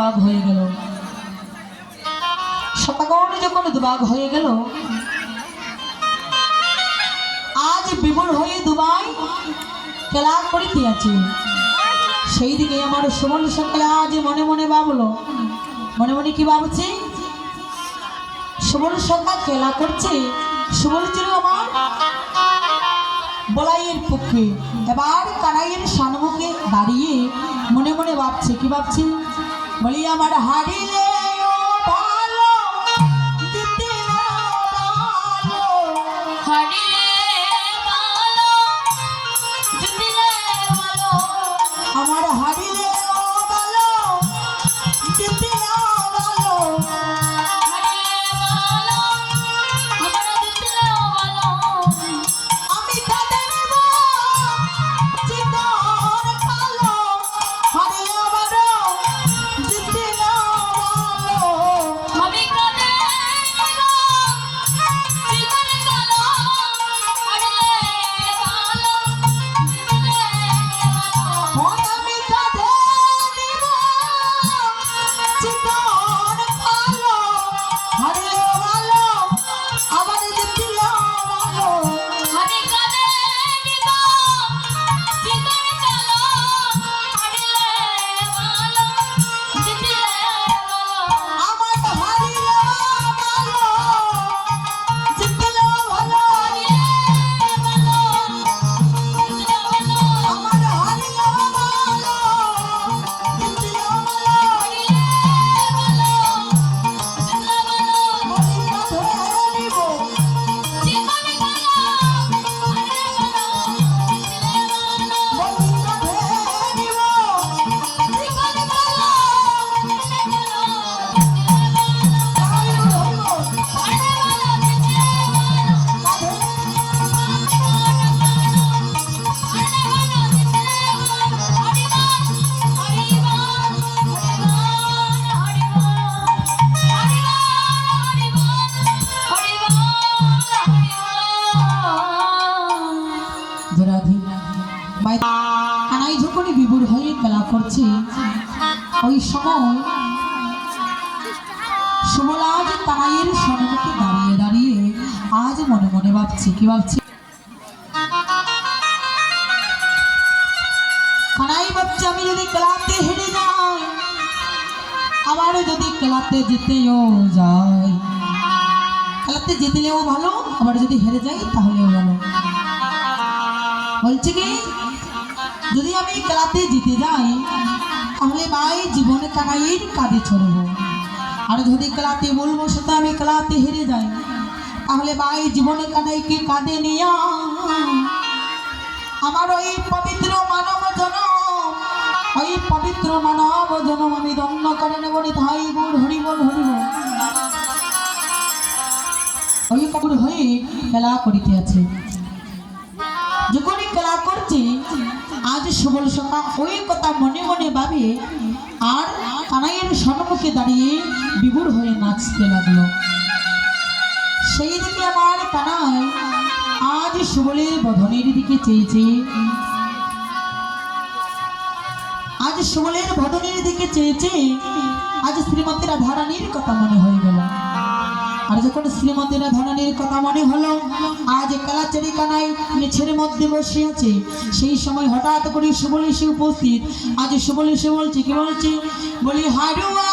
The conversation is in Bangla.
দুভাগ হয়ে গেল। সদাগর যখন দুভাগ হয়ে গেল, আজ বিপুল হয়ে দুবাই খেলা করিতে আছে। সেই দিকে আমার সুমন সকাল আজ মনে মনে ভাবলো, মনে মনে কি ভাবছে, সুমন সকাল খেলা করছে, সুমন ছিল আমার বলাইয়ের পক্ষে। এবার কানাইয়ের সম্মুখে দাঁড়িয়ে মনে মনে ভাবছে, কি ভাবছে, বলি আমার হারিলে ভালো, জিতলে ভালো, হারিলে ভালো, জিতলে ভালো, আমার হারিলে ভালো, জিতলে ভালো, হারিলে ভালো, আমার জিতলে ভালো, আমি কাঁদে নেব জীবন কালো, হারিলে ভালো, জিতলে ভালো, আমি কাঁদে নেব জীবন কালো, হারিলে ভালো, জিতলে ভালো, আমি কাঁদে নেব জীবন কালো, হারিলে ভালো, আবার জিতলে ভালো, আমি কাঁদে নেব জীবন কালো, হারিলে ভালো, জিতলে ভালো, আমার হারিলে ভালো, জিতলে ভালো, হারিলে ভালো, জিতলে ভালো, আমার হারিলে ভালো, জিতলে ভালো, হারিলে ভালো, জিতলে ভালো, বলি কাঁদে নিব জীবন কালো, হারিলে ভালো, জিতলে ভালো, বলি কাঁদে নিব জীবন কালো, হারিলে ভালো, কানাই যখনই বিভোর হয়ে খেলা করছে, ওই সময় সুমলা আজ কানাইয়ের সম্মুখে দাঁড়িয়ে দাঁড়িয়ে আজ মনে মনে ভাবছে, কি ভাবছে, কানাই ভাবছে, আমি যদি খেলাতে হেরে যাই, আবার যদি খেলাতে জিতেও যাই, খেলাতে জিতলেও ভালো, আবার যদি হেরে যাই তাহলেও ভালো। বলছে কি, যদি আমি খেলাতে জিতে যাই তাহলে ভাই জীবনে কানাইয়ের কাঁধে চড়ব, আর যদি খেলাতে বলবো সেটা আমি খেলাতে হেরে যাই তাহলে ভাই জীবনে কানাইকে কাঁধে নিয়ে আমার ওই পবিত্র মানব জনম, ওই পবিত্র মানব জনম আমি ধন্য করে নেব রে ভাই বোন, হরিবল হরিবল। ওই কাপড় হয়ে খেলা করিতে আছে। যখনই খেলা করছে আজ সুবল সখা ওই কথা মনে মনে ভাবে, আর কানাইয়ের সম্মুখে দাঁড়িয়ে বিভোর হয়ে নাচতে লাগলো। সেই দিকে আমার কানাই আজ সুবলের বদনের দিকে চেয়েছে, আজ সুবলের বদনের দিকে চেয়েছে, আজ শ্রীমতী রাধারানীর কথা মনে হয়ে গেল। আর যখন শ্রীমতী রাধারানীর কথা মনে হলো, আজ কালাচারি কানাই মেছের মধ্যে বসে আছে, সেই সময় হঠাৎ করে সুবল এসে উপস্থিত। আজ সুবল এসে বলছে, কি বলছে, বলি হারুয়া